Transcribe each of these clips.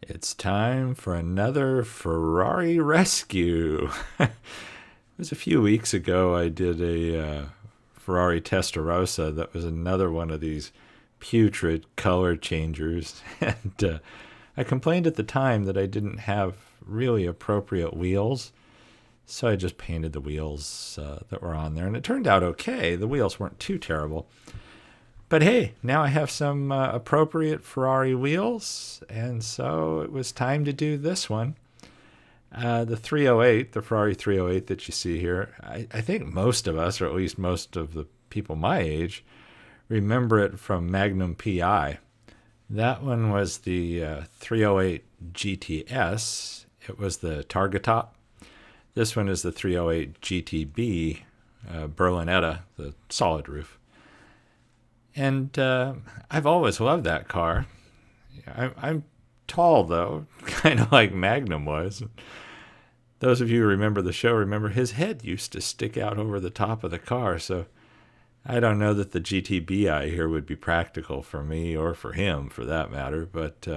It's time for another Ferrari rescue. It was a few weeks ago I did a Ferrari Testarossa. That was another one of these putrid color changers. And I complained at the time that I didn't have really appropriate wheels. So I just painted the wheels that were on there. And it turned out okay. The wheels weren't too terrible. But hey, now I have some appropriate Ferrari wheels, and so it was time to do this one. The 308, the Ferrari 308 that you see here, I think most of us, or at least most of the people my age, remember it from Magnum PI. That one was the 308 GTS. It was the Targa top. This one is the 308 GTB Berlinetta, the solid roof. And I've always loved that car. I'm tall, though, kind of like Magnum was. Those of you who remember the show remember his head used to stick out over the top of the car. So I don't know that the GTBI here would be practical for me or for him, for that matter. But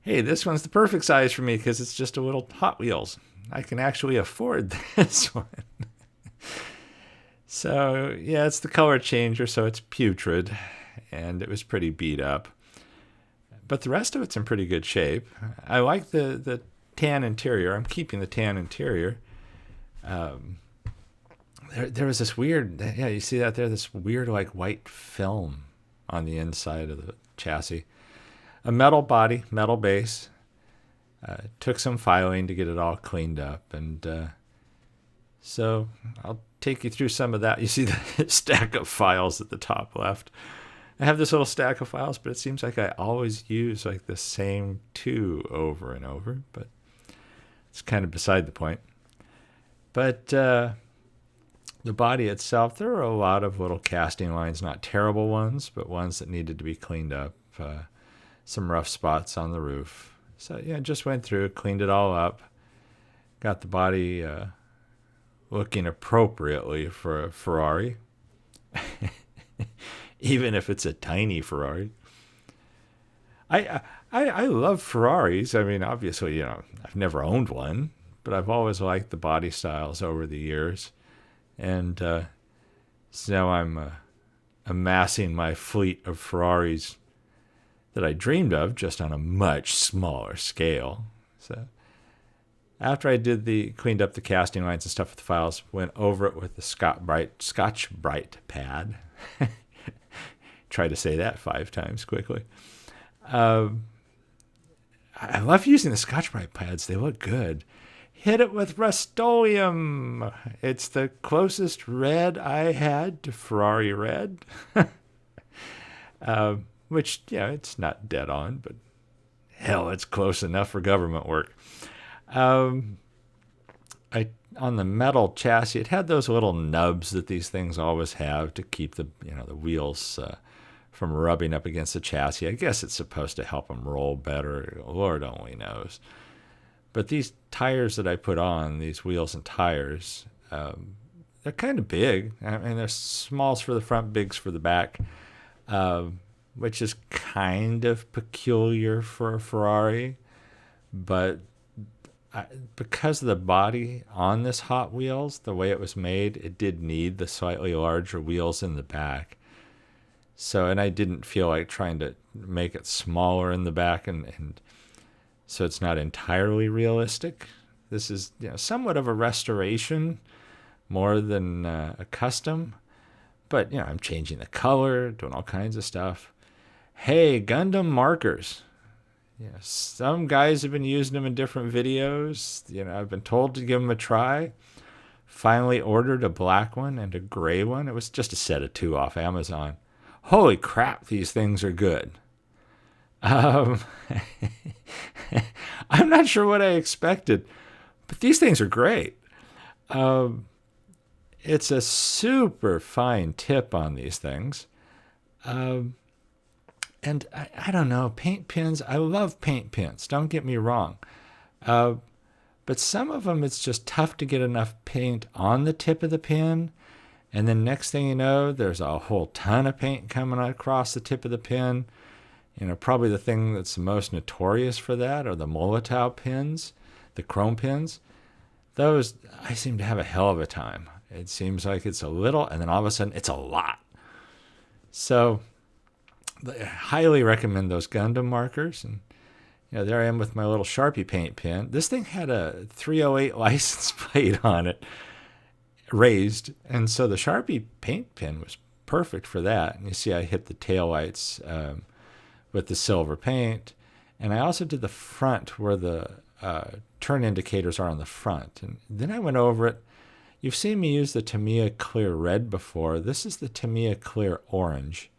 hey, this one's the perfect size for me because it's just a little Hot Wheels. I can actually afford this one. So, yeah, it's the color changer, so it's putrid, and it was pretty beat up. But the rest of it's in pretty good shape. I like the tan interior. I'm keeping the tan interior. There was this weird, yeah, you see that there? This weird, like, white film on the inside of the chassis. A metal body, metal base. Took some filing to get it all cleaned up, and so I'll take you through some of that. You see the stack of files at the top left. I have this little stack of files, but it seems like I always use like the same two over and over, but it's kind of beside the point. But the body itself, there are a lot of little casting lines, not terrible ones, but ones that needed to be cleaned up. Some rough spots on the roof. So yeah, just went through, cleaned it all up, got the body looking appropriately for a Ferrari, even if it's a tiny Ferrari. I love Ferraris. I mean, obviously, I've never owned one, but I've always liked the body styles over the years. And so now I'm amassing my fleet of Ferraris that I dreamed of, just on a much smaller scale. So after I cleaned up the casting lines and stuff with the files, went over it with the Scotch-Brite pad. Try to say that 5 times quickly. I love using the Scotch-Brite pads. They look good. Hit it with Rust-Oleum. It's the closest red I had to Ferrari red. Which, it's not dead on, but hell, it's close enough for government work. On the metal chassis, it had those little nubs that these things always have to keep the wheels from rubbing up against the chassis. I guess it's supposed to help them roll better. Lord only knows. But these tires that I put on, these wheels and tires, they're kind of big. I mean, they're smalls for the front, bigs for the back, which is kind of peculiar for a Ferrari. But because of the body on this Hot Wheels, the way it was made, it did need the slightly larger wheels in the back. So, and I didn't feel like trying to make it smaller in the back, and so it's not entirely realistic. This is somewhat of a restoration more than a custom. But, I'm changing the color, doing all kinds of stuff. Hey, Gundam Markers. Some guys have been using them in different videos. I've been told to give them a try. Finally ordered a black one and a gray one. It was just a set of 2 off Amazon. Holy crap, these things are good. I'm not sure what I expected, but these things are great. It's a super fine tip on these things. And I don't know, paint pens, I love paint pens, don't get me wrong. But some of them, it's just tough to get enough paint on the tip of the pen. And then next thing you know, there's a whole ton of paint coming across the tip of the pen. Probably the thing that's the most notorious for that are the Molotow pins, the chrome pins. Those, I seem to have a hell of a time. It seems like it's a little, and then all of a sudden it's a lot. So I highly recommend those Gundam markers. And there I am with my little Sharpie paint pen. This thing had a 308 license plate on it, raised. And so the Sharpie paint pen was perfect for that. And you see I hit the taillights with the silver paint. And I also did the front where the turn indicators are on the front. And then I went over it. You've seen me use the Tamiya Clear Red before. This is the Tamiya Clear Orange.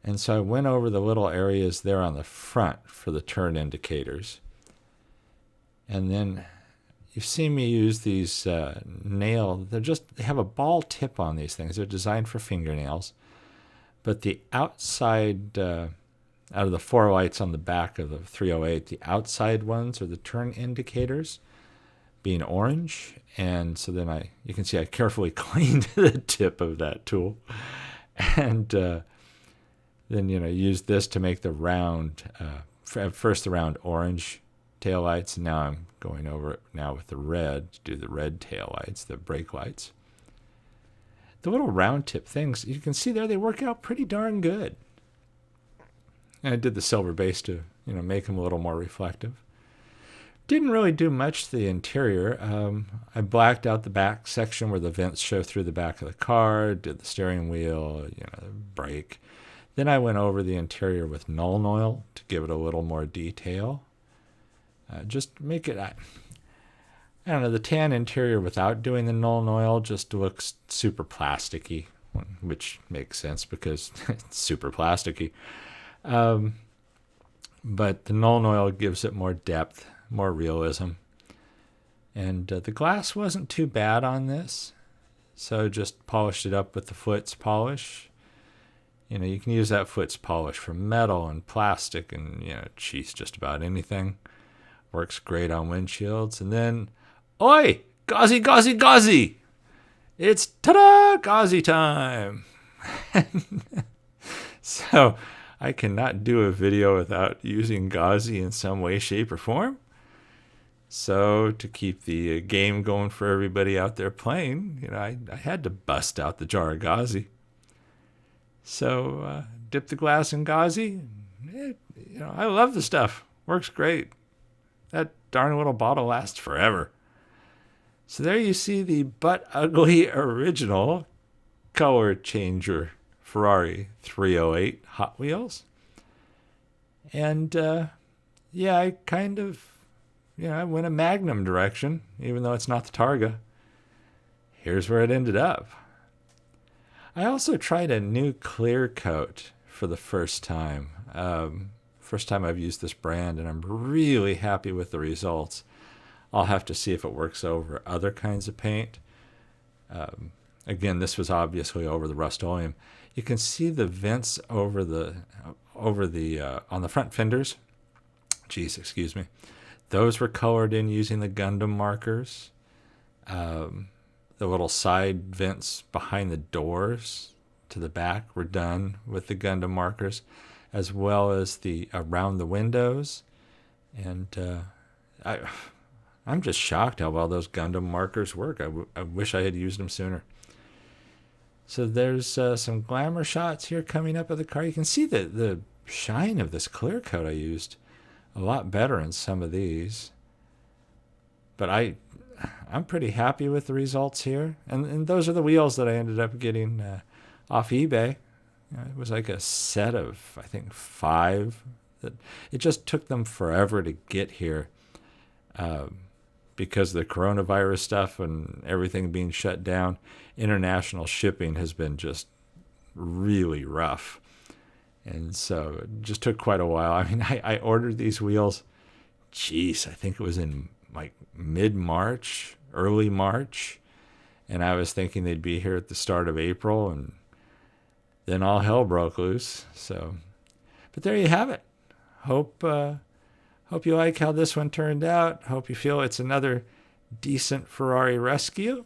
And so I went over the little areas there on the front for the turn indicators. And then you've seen me use these they have a ball tip on these things. They're designed for fingernails. But the outside, out of the 4 lights on the back of the 308, the outside ones are the turn indicators, being orange. And so then you can see I carefully cleaned the tip of that tool. And then, use this to make the round, first the round orange taillights. And now I'm going over it now with the red to do the red taillights, the brake lights. The little round tip things, you can see there, they work out pretty darn good. And I did the silver base to, make them a little more reflective. Didn't really do much to the interior. I blacked out the back section where the vents show through the back of the car, did the steering wheel, the brake. Then I went over the interior with Nuln Oil to give it a little more detail. Just make it, I don't know, the tan interior without doing the Nuln Oil just looks super plasticky, which makes sense because it's super plasticky. But the Nuln Oil gives it more depth, more realism. And the glass wasn't too bad on this, so just polished it up with the Foots polish. You can use that Foots polish for metal and plastic and, just about anything. Works great on windshields. And then, oi! Gauzy, gauzy, gauzy! It's ta-da! Gauzy time! So, I cannot do a video without using gauzy in some way, shape, or form. So, to keep the game going for everybody out there playing, I had to bust out the jar of gauzy. So, dip the glass in gauzy. I love the stuff. Works great. That darn little bottle lasts forever. So there you see the butt ugly original color changer Ferrari 308 Hot Wheels. And I kind of, I went a Magnum direction, even though it's not the Targa. Here's where it ended up. I also tried a new clear coat for the first time. First time I've used this brand, and I'm really happy with the results. I'll have to see if it works over other kinds of paint. Again, this was obviously over the Rust-Oleum. You can see the vents over the on the front fenders. Geez, excuse me. Those were colored in using the Gundam markers. The little side vents behind the doors to the back were done with the Gundam markers, as well as the around the windows. And I'm just shocked how well those Gundam markers work. I wish I had used them sooner. So there's some glamour shots here coming up of the car. You can see the shine of this clear coat I used a lot better in some of these. But I'm pretty happy with the results here. And those are the wheels that I ended up getting off eBay. It was like a set of, I think, 5. It just took them forever to get here because of the coronavirus stuff and everything being shut down. International shipping has been just really rough. And so it just took quite a while. I mean, I ordered these wheels, I think it was in like mid-March, early March. And I was thinking they'd be here at the start of April, and then all hell broke loose. So, but there you have it. Hope you like how this one turned out. Hope you feel it's another decent Ferrari rescue.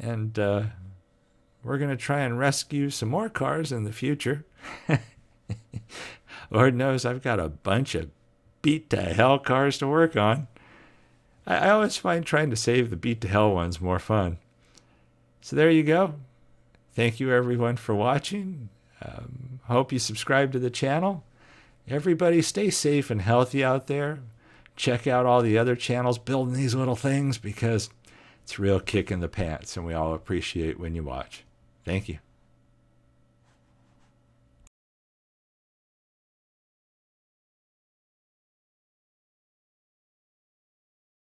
And we're going to try and rescue some more cars in the future. Lord knows I've got a bunch of beat to hell cars to work on. I always find trying to save the beat to hell ones more fun. So there you go. Thank you everyone for watching. Hope you subscribe to the channel. Everybody stay safe and healthy out there. Check out all the other channels building these little things because it's a real kick in the pants and we all appreciate when you watch. Thank you.